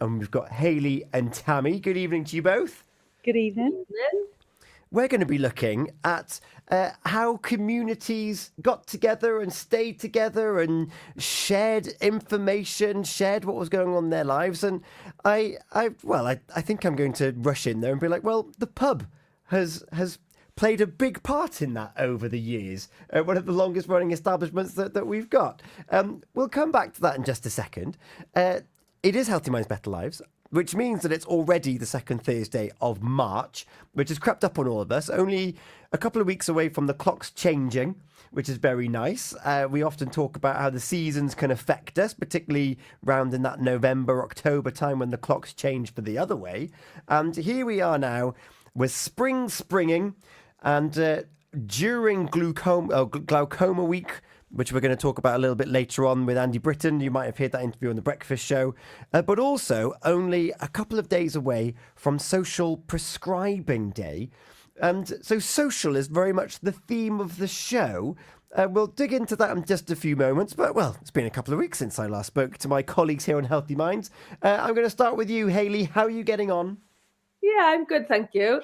and we've got Hayley and Tammy. Good evening to you both. Good evening. We're going to be looking at how communities got together and stayed together and shared information, shared what was going on in their lives. And I think I'm going to rush in there and be like, well, the pub has played a big part in that over the years. One of the longest running establishments that we've got. We'll come back to that in just a second. It is Healthy Minds Better Lives, which means that it's already the second Thursday of March, which has crept up on all of us. Only a couple of weeks away from the clocks changing, which is very nice. We often talk about how the seasons can affect us, particularly round in that November, October time when the clocks change for the other way. And here we are now with spring springing, and during glaucoma week, which we're going to talk about a little bit later on with Andy Britton. You might have heard that interview on The Breakfast Show. But also only a couple of days away from Social Prescribing Day. And so social is very much the theme of the show. We'll dig into that in just a few moments. But, well, it's been a couple of weeks since I last spoke to my colleagues here on Healthy Minds. I'm going to start with you, Hayley. How are you getting on? Yeah, I'm good, thank you.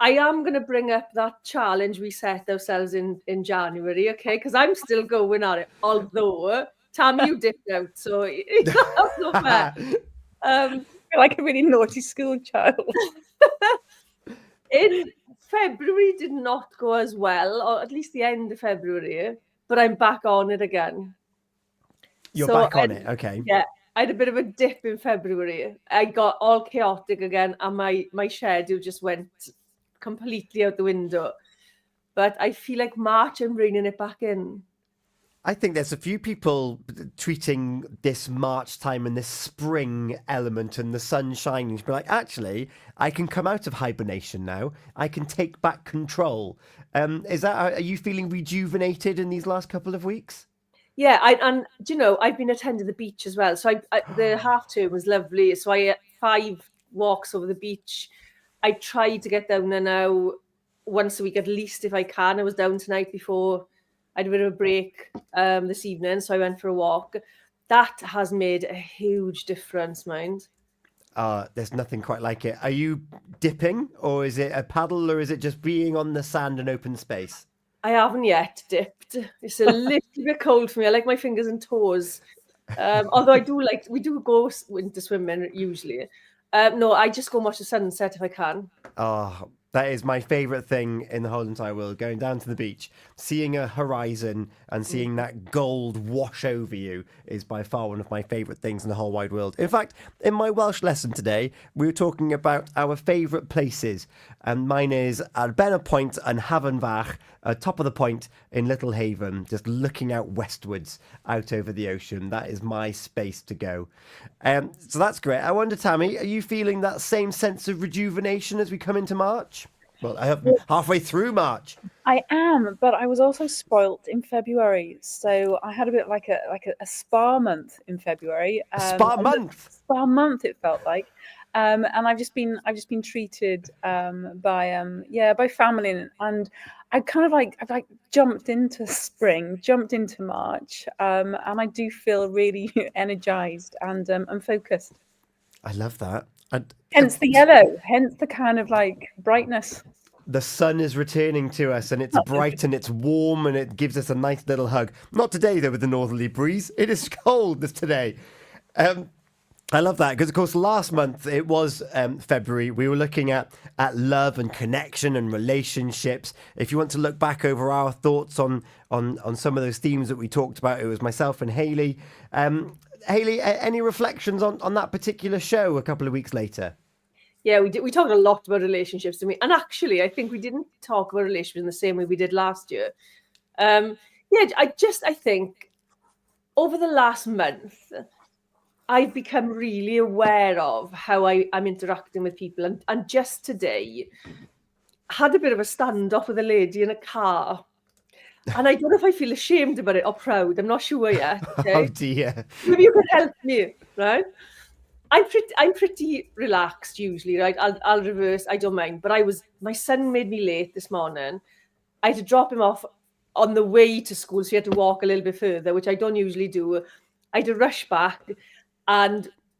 I am going to bring up that challenge we set ourselves in January, okay? Because I'm still going at it, although, Tammy, you dipped out, so it's not fair. I feel like a really naughty school child. In February did not go as well, or at least the end of February, but I'm back on it again. You're back on it, okay. Yeah, I had a bit of a dip in February. I got all chaotic again, and my schedule just went completely out the window. But I feel like March, I'm reining it back in. I think there's a few people treating this March time and this spring element and the sun shining to be like, actually, I can come out of hibernation now. I can take back control. Are you feeling rejuvenated in these last couple of weeks? Yeah, and do you know, I've been attending the beach as well. So the half term was lovely. So I had 5 walks over the beach. I try to get down there now once a week at least if I can. I was down tonight before I had a bit of a break this evening, so I went for a walk. That has made a huge difference, mind. There's nothing quite like it. Are you dipping, or is it a paddle, or is it just being on the sand and open space? I haven't yet dipped. It's a little bit cold for me. I like my fingers and toes. Although we do go winter swimming usually. No, I just go and watch the sunset if I can. Oh, that is my favourite thing in the whole entire world. Going down to the beach, seeing a horizon and seeing that gold wash over you is by far one of my favourite things in the whole wide world. In fact, in my Welsh lesson today, we were talking about our favourite places. And mine is Arbena Point and Haven Fach, top of the point in Little Haven, just looking out westwards, out over the ocean. That is my space to go. So that's great. I wonder, Tammy, are you feeling that same sense of rejuvenation as we come into March? Well, I have halfway through March. I am, but I was also spoilt in February, so I had a bit like a spa month in February. Spa month, it felt like, and I've just been treated by family, and I've jumped into spring, jumped into March, and I do feel really energized and focused. I love that. Hence the yellow, hence the kind of like brightness. The sun is returning to us, and it's bright and it's warm, and it gives us a nice little hug. Not today, though, with the northerly breeze. It is cold this today. I love that because, of course, last month it was February. We were looking at love and connection and relationships. If you want to look back over our thoughts on some of those themes that we talked about, it was myself and Hayley. Hayley, any reflections on that particular show a couple of weeks later? Yeah, we did. We talked a lot about relationships, didn't we? And actually, I think we didn't talk about relationships in the same way we did last year. I think over the last month, I've become really aware of how I'm interacting with people. And just today, had a bit of a standoff with a lady in a car. And I don't know if I feel ashamed about it or proud. I'm not sure yet. Okay? Oh, dear. Maybe you can help me, right? I'm pretty relaxed usually, right? I'll reverse. I don't mind. But my son made me late this morning. I had to drop him off on the way to school, so he had to walk a little bit further, which I don't usually do. I had to rush back, and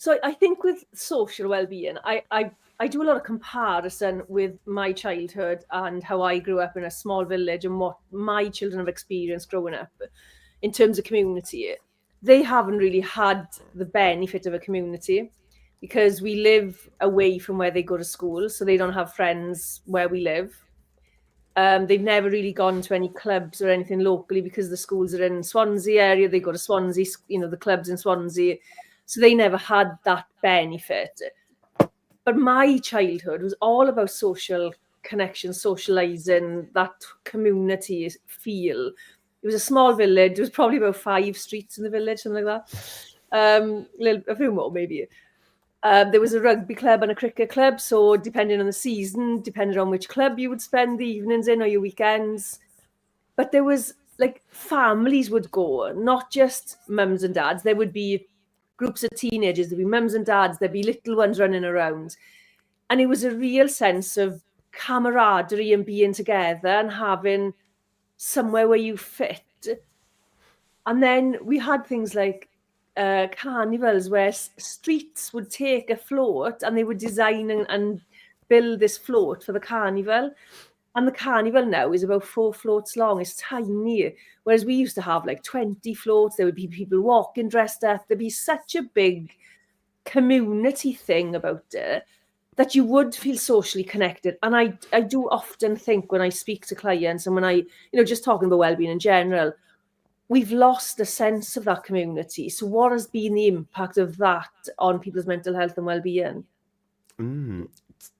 So I think with social well-being, I do a lot of comparison with my childhood and how I grew up in a small village and what my children have experienced growing up in terms of community. They haven't really had the benefit of a community because we live away from where they go to school, so they don't have friends where we live. They've never really gone to any clubs or anything locally because the schools are in Swansea area. They go to Swansea, the clubs in Swansea. So they never had that benefit. But my childhood was all about social connection, socializing, that community feel. It was a small village. There was probably about 5 streets in the village, something like that. A few more, maybe. There was a rugby club and a cricket club. So depending on the season, depending on which club you would spend the evenings in or your weekends. But there was like families would go, not just mums and dads. There would be groups of teenagers, there'd be mums and dads, there'd be little ones running around. And it was a real sense of camaraderie and being together and having somewhere where you fit. And then we had things like carnivals where streets would take a float and they would design and build this float for the carnival. And the carnival now is about 4 floats long. It's tiny. Whereas we used to have like 20 floats. There would be people walking dressed up. There'd be such a big community thing about it that you would feel socially connected. And I do often think when I speak to clients and when I, just talking about wellbeing in general, we've lost a sense of that community. So what has been the impact of that on people's mental health and wellbeing?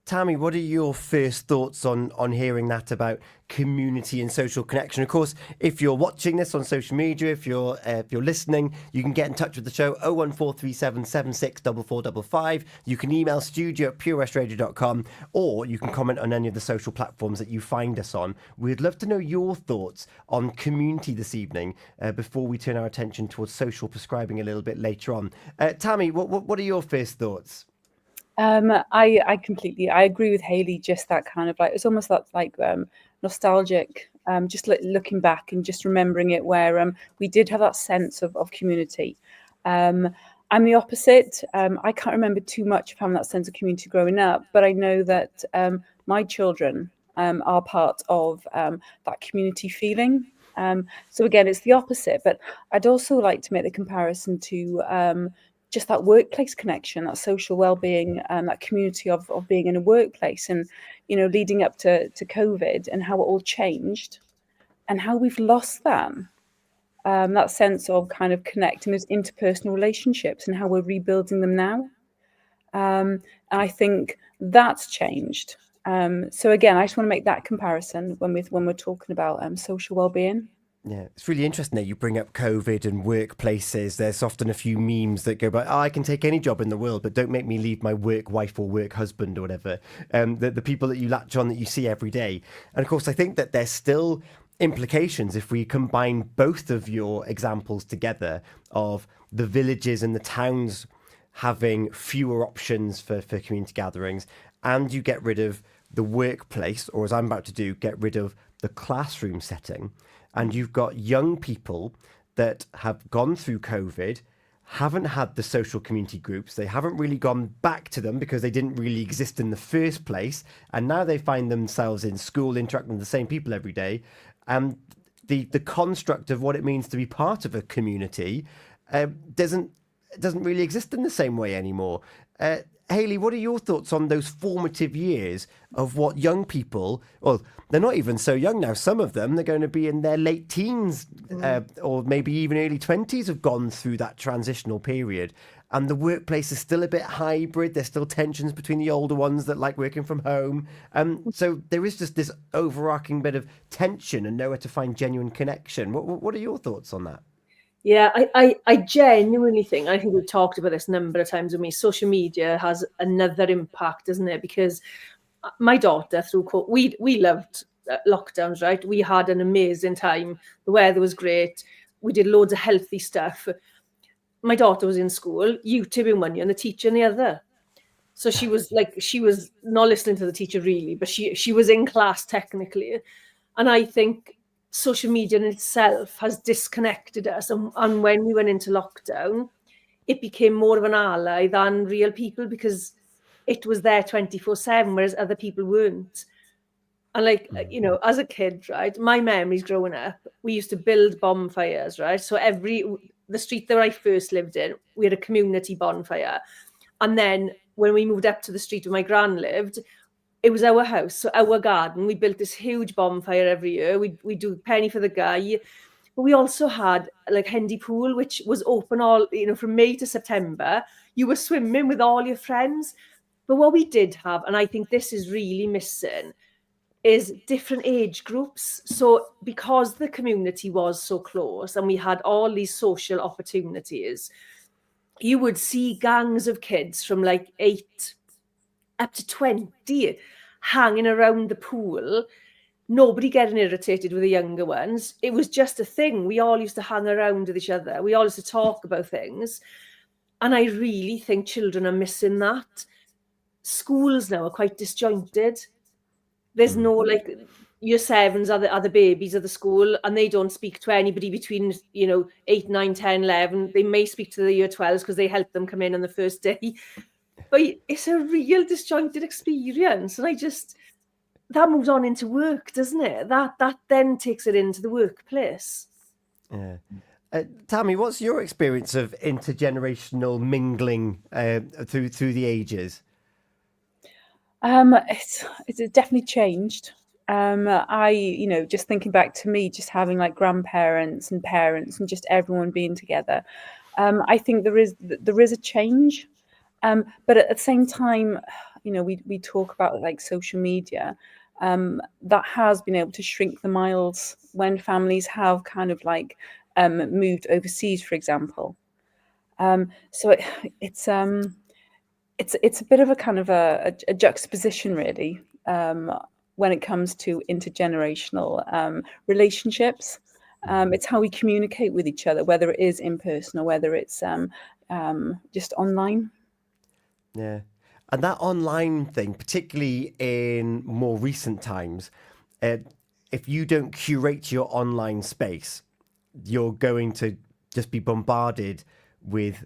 Tammy, what are your first thoughts on hearing that about community and social connection? Of course, if you're watching this on social media, if you're listening, you can get in touch with the show 01437 764455. You can email studio@purewestradio.com, or you can comment on any of the social platforms that you find us on. We'd love to know your thoughts on community this evening before we turn our attention towards social prescribing a little bit later on. Tammy, what are your first thoughts? I agree with Hayley. Just that kind of like, it's almost that like nostalgic, just looking back and just remembering it, where we did have that sense of community. I'm the opposite. I can't remember too much of having that sense of community growing up, but I know that my children are part of that community feeling. So again, it's the opposite, but I'd also like to make the comparison to just that workplace connection, that social well-being, that community of being in a workplace, and leading up to COVID, and how it all changed and how we've lost that sense of kind of connecting those interpersonal relationships and how we're rebuilding them now. And I think that's changed. So again, I just want to make that comparison when we're talking about social well-being. Yeah, it's really interesting that you bring up COVID and workplaces. There's often a few memes that go by, I can take any job in the world, but don't make me leave my work wife or work husband or whatever. The people that you latch on that you see every day. And of course, I think that there's still implications if we combine both of your examples together of the villages and the towns having fewer options for community gatherings, and you get rid of the workplace, or as I'm about to do, get rid of the classroom setting. And you've got young people that have gone through COVID, haven't had the social community groups. They haven't really gone back to them because they didn't really exist in the first place. And now they find themselves in school interacting with the same people every day. And the construct of what it means to be part of a community doesn't really exist in the same way anymore. Hayley, what are your thoughts on those formative years of what young people, well, they're not even so young now, some of them, they're going to be in their late teens or maybe even early 20s, have gone through that transitional period. And the workplace is still a bit hybrid. There's still tensions between the older ones that like working from home. So there is just this overarching bit of tension and nowhere to find genuine connection. What are your thoughts on that? Yeah, I genuinely think, I think we've talked about this a number of times with me, social media has another impact, doesn't it? Because my daughter, we loved lockdowns, right? We had an amazing time. The weather was great. We did loads of healthy stuff. My daughter was in school, YouTube in one ear and the teacher in the other. So she was not listening to the teacher really, but she was in class technically. And I think social media in itself has disconnected us. And when we went into lockdown, it became more of an ally than real people, because it was there 24/7, whereas other people weren't. And like, you know, as a kid, right, my memories growing up, we used to build bonfires, right? So the street that I first lived in, we had a community bonfire. And then when we moved up to the street where my gran lived, it was our house, so our garden. We built this huge bonfire every year. We do penny for the guy. But we also had like Hendy Pool, which was open all, you know, from May to September. You were swimming with all your friends. But what we did have, and I think this is really missing, is different age groups. So because the community was so close and we had all these social opportunities, you would see gangs of kids from like 8 up to 20 hanging around the pool, nobody getting irritated with the younger ones. It was just a thing. We all used to hang around with each other. We all used to talk about things. And I really think children are missing that. Schools now are quite disjointed. There's no, like, year sevens are the babies of the school, and they don't speak to anybody between, you know, 8, 9, 10, 11. They may speak to the year 12s because they help them come in on the first day. But it's a real disjointed experience. And that moves on into work, doesn't it? That then takes it into the workplace. Yeah. Tammy, what's your experience of intergenerational mingling through the ages? It's definitely changed. You know, just thinking back to me, just having like grandparents and parents and just everyone being together. I think there is a change. But at the same time, you know, we talk about like social media, that has been able to shrink the miles when families have kind of like moved overseas, for example. So it's a bit of a kind of a juxtaposition, really, when it comes to intergenerational relationships. It's how we communicate with each other, whether it is in person or whether it's just online. Yeah. And that online thing, particularly in more recent times, if you don't curate your online space, you're going to just be bombarded with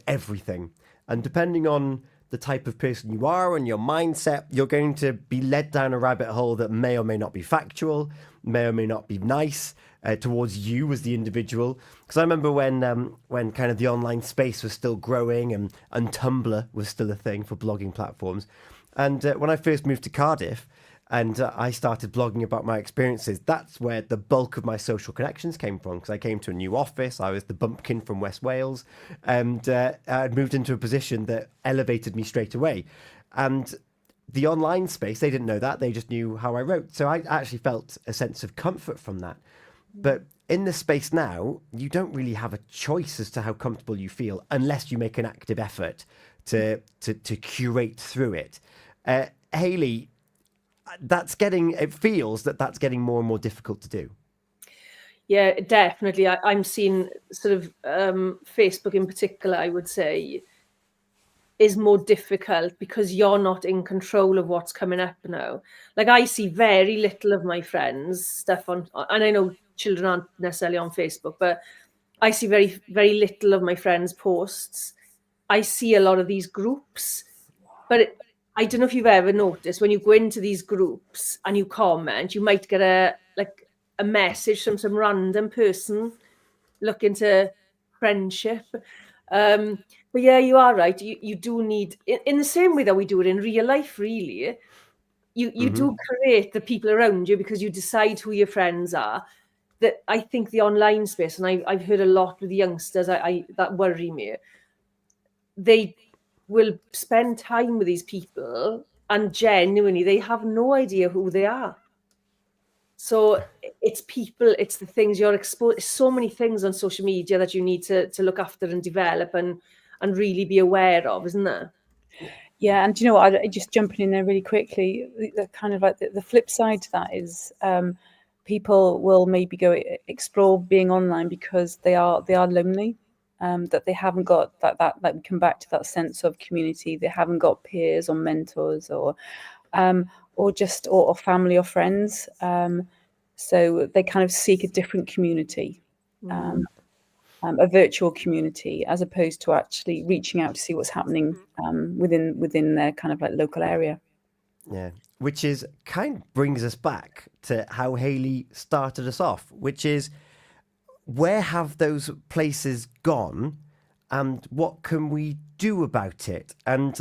everything. And depending on the type of person you are and your mindset, you're going to be led down a rabbit hole that may or may not be factual, may or may not be nice towards you as the individual. Because I remember when kind of the online space was still growing and Tumblr was still a thing for blogging platforms. And when I first moved to Cardiff and I started blogging about my experiences, that's where the bulk of my social connections came from, because I came to a new office. I was the bumpkin from West Wales, and I'd moved into a position that elevated me straight away. And the online space, they didn't know that. They just knew how I wrote. So I actually felt a sense of comfort from that. But in the space now, you don't really have a choice as to how comfortable you feel unless you make an active effort to curate through it. Hayley, it feels that that's getting more and more difficult to do. Yeah, definitely. I'm seeing sort of Facebook in particular, I would say, is more difficult because you're not in control of what's coming up now. Like, I see very little of my friends' stuff on, and I know children aren't necessarily on Facebook, but I see very, very little of my friends' posts. I see a lot of these groups, but I don't know if you've ever noticed, when you go into these groups and you comment, you might get a message from some random person looking to friendship. But yeah, you are right. You do need, in the same way that we do it in real life, really, you do create the people around you because you decide who your friends are. That I think the online space, and I've heard a lot with the youngsters that worry me. They will spend time with these people and genuinely they have no idea who they are. So it's people, it's the things you're exposed, so many things on social media that you need to look after and develop and really be aware of, isn't there? Yeah, and do you know what? I just jumping in there really quickly. The kind of like the flip side to that is people will maybe go explore being online because they are lonely. That they haven't got that like we come back to that sense of community. They haven't got peers or mentors or just or family or friends. So they kind of seek a different community. a virtual community, as opposed to actually reaching out to see what's happening within their kind of like local area. Yeah, which is kind of brings us back to how Hayley started us off, which is where have those places gone and what can we do about it? And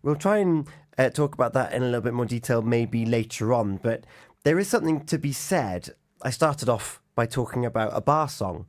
we'll try and talk about that in a little bit more detail maybe later on, but there is something to be said. I started off by talking about a bar song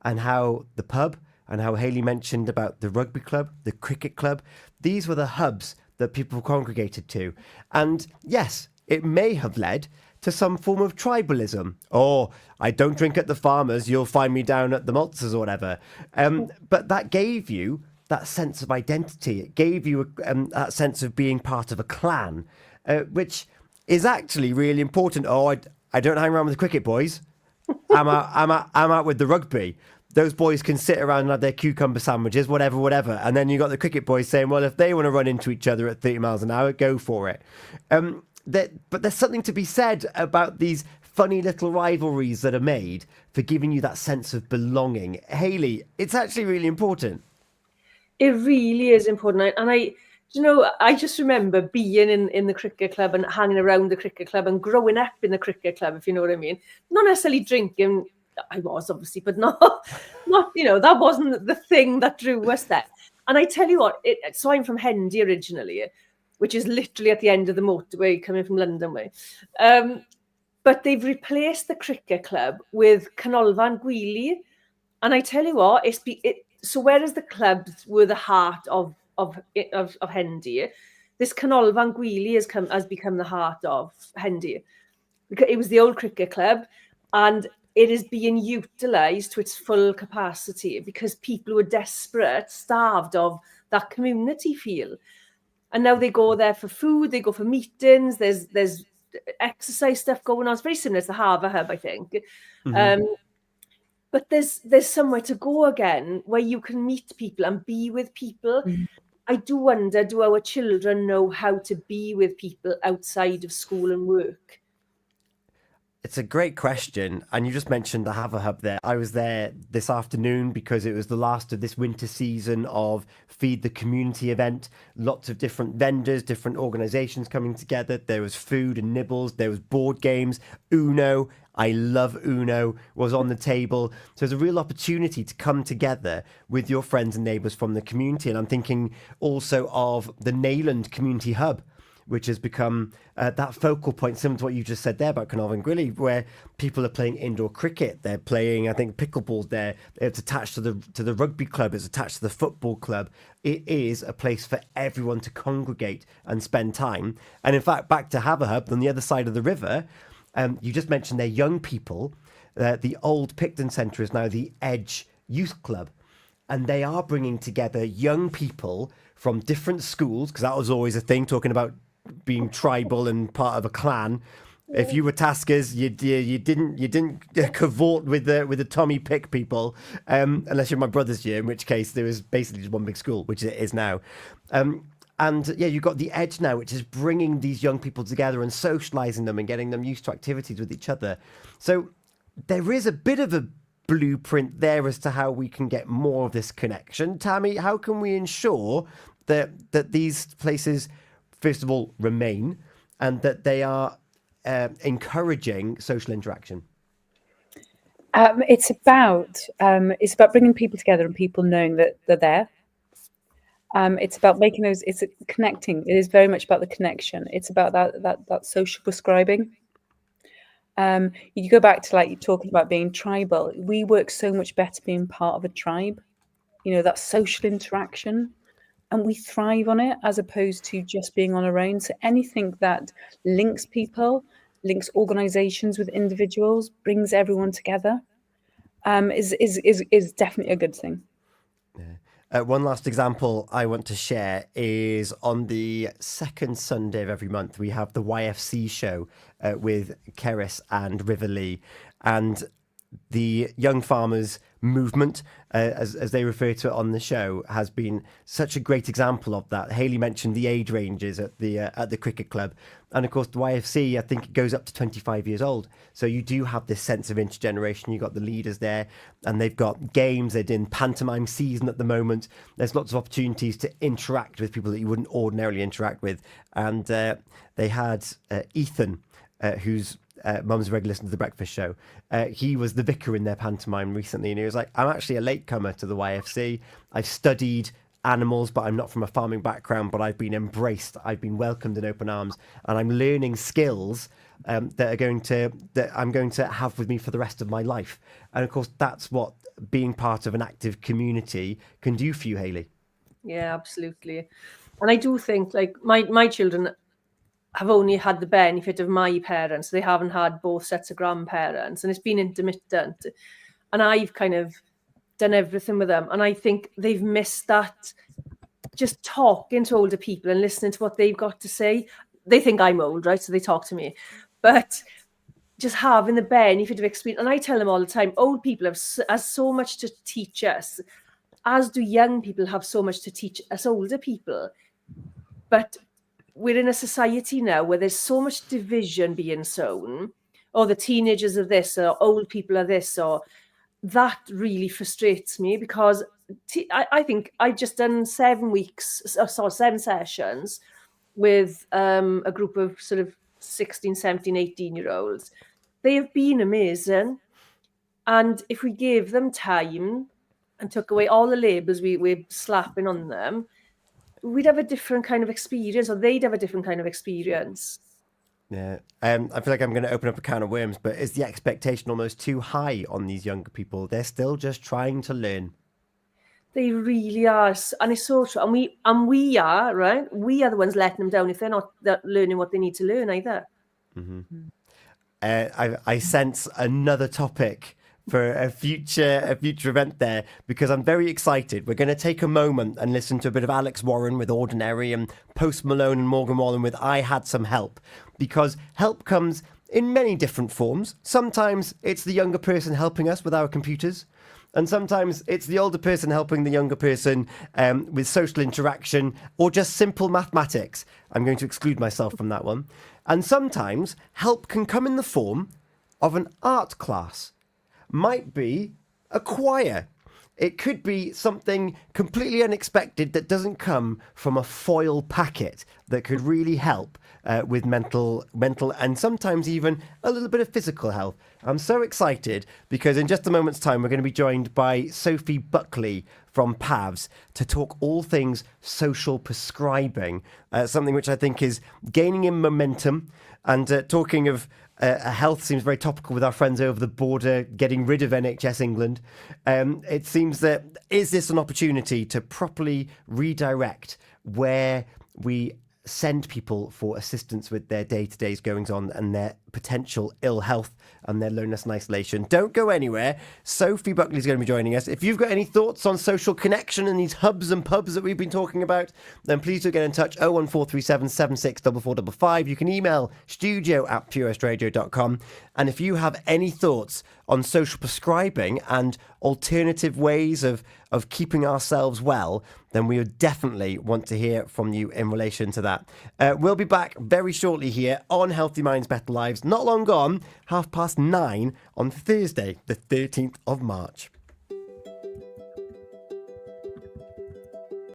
and how the pub and how Hayley mentioned about the rugby club, the cricket club, these were the hubs that people congregated to. And yes, it may have led to some form of tribalism. Oh, I don't drink at the Farmers, you'll find me down at the Maltsters or whatever. But that gave you that sense of identity. It gave you that sense of being part of a clan, which is actually really important. Oh, I don't hang around with the cricket boys. I'm out with the rugby. Those boys can sit around and have their cucumber sandwiches, whatever. And then you got the cricket boys saying, well, if they want to run into each other at 30 miles an hour, go for it. But there's something to be said about these funny little rivalries that are made for giving you that sense of belonging. Hayley, it's actually really important. It really is important. And I just remember being in the cricket club and hanging around the cricket club and growing up in the cricket club, if you know what I mean. Not necessarily drinking. I was obviously, but not, that wasn't the thing that drew us there. And I tell you what, so I'm from Hendy originally, which is literally at the end of the motorway coming from London way. But they've replaced the cricket club with Canolfan Gwili. And I tell you what, so whereas the clubs were the heart of Hendy, this Canolfan Gwili has become the heart of Hendy. Because it was the old cricket club, and it is being utilised to its full capacity because people who are desperate, starved of that community feel. And now they go there for food, they go for meetings, there's exercise stuff going on. It's very similar to the Harbour Hub, I think. Mm-hmm. But there's somewhere to go again where you can meet people and be with people. Mm-hmm. I do wonder, do our children know how to be with people outside of school and work? It's a great question. And you just mentioned the Harbour Hub there. I was there this afternoon because it was the last of this winter season of Feed the Community event. Lots of different vendors, different organisations coming together. There was food and nibbles. There was board games. Uno, I love Uno, was on the table. So there's a real opportunity to come together with your friends and neighbours from the community. And I'm thinking also of the Neyland Community Hub, which has become that focal point, similar to what you just said there about Canolfan Gwili, where people are playing indoor cricket. They're playing, I think, pickleball there. It's attached to the rugby club. It's attached to the football club. It is a place for everyone to congregate and spend time. And in fact, back to Harbour Hub, on the other side of the river, you just mentioned they're young people. The old Picton Centre is now the Edge Youth Club. And they are bringing together young people from different schools, because that was always a thing, talking about being tribal and part of a clan. If you were Taskers, you didn't cavort with the Tommy Pick people, unless you're my brother's year, in which case there was basically just one big school, which it is now. And yeah, you've got the Edge now, which is bringing these young people together and socialising them and getting them used to activities with each other. So there is a bit of a blueprint there as to how we can get more of this connection. Tammy, how can we ensure that these places, first of all, remain and that they are encouraging social interaction? It's about bringing people together and people knowing that they're there. It's about making those. It's connecting. It is very much about the connection. It's about that social prescribing. You go back to, like, you're talking about being tribal. We work so much better being part of a tribe. That social interaction. And we thrive on it as opposed to just being on our own. So anything that links people, links organizations with individuals, brings everyone together, is definitely a good thing. Yeah. One last example I want to share is on the second Sunday of every month, we have the YFC show with Keris and River Lee. And the young farmers movement, as they refer to it on the show, has been such a great example of that. Hayley mentioned the age ranges at the cricket club, and of course the YFC, I think it goes up to 25 years old. So you do have this sense of intergeneration. You've got the leaders there, and they've got games. They're in pantomime season at the moment. There's lots of opportunities to interact with people that you wouldn't ordinarily interact with. And they had Ethan, who's mum's a regular listener to the breakfast show. He was the vicar in their pantomime recently, and he was like, I'm actually a latecomer to the YFC. I've studied animals, but I'm not from a farming background, but I've been embraced. I've been welcomed in open arms, and I'm learning skills that I'm going to have with me for the rest of my life. And of course, that's what being part of an active community can do for you, Hayley. Yeah, absolutely. And I do think, like, my children have only had the benefit of my parents. They haven't had both sets of grandparents, and it's been intermittent. And I've kind of done everything with them. And I think they've missed that, just talking to older people and listening to what they've got to say. They think I'm old, right? So they talk to me. But just having the benefit of experience. And I tell them all the time, old people have so much to teach us, as do young people have so much to teach us older people. But we're in a society now where there's so much division being sown, or the teenagers are this, or old people are this, or that really frustrates me, because I think I've just done 7 sessions with a group of sort of 16, 17, 18-year-olds. They have been amazing. And if we gave them time and took away all the labels we're slapping on them, we'd have a different kind of experience, or they'd have a different kind of experience. Yeah. I feel like I'm going to open up a can of worms, but is the expectation almost too high on these younger people? They're still just trying to learn. They really are. And it's so true. And we are, right? We are the ones letting them down if they're not learning what they need to learn either. Mm-hmm. I sense another topic for a future event there, because I'm very excited. We're going to take a moment and listen to a bit of Alex Warren with Ordinary, and Post Malone and Morgan Wallen with I Had Some Help, because help comes in many different forms. Sometimes it's the younger person helping us with our computers, and sometimes it's the older person helping the younger person with social interaction or just simple mathematics. I'm going to exclude myself from that one. And sometimes help can come in the form of an art class. Might be a choir. It could be something completely unexpected that doesn't come from a foil packet that could really help with mental and sometimes even a little bit of physical health. I'm so excited because in just a moment's time we're going to be joined by Sophie Buckley from PAVS to talk all things social prescribing, something which I think is gaining in momentum. And talking of health seems very topical with our friends over the border getting rid of NHS England. It seems that is this an opportunity to properly redirect where we send people for assistance with their day-to-days goings on and their potential ill health and their loneliness and isolation. Don't go anywhere. Sophie Buckley is going to be joining us. If you've got any thoughts on social connection and these hubs and pubs that we've been talking about, then please do get in touch. 01437 764455. You can email studio@purewestradio.com. And if you have any thoughts on social prescribing and alternative ways of keeping ourselves well, then we would definitely want to hear from you in relation to that. We'll be back very shortly here on Healthy Minds Better Lives. Not long gone, 9:30 on Thursday, the 13th of March.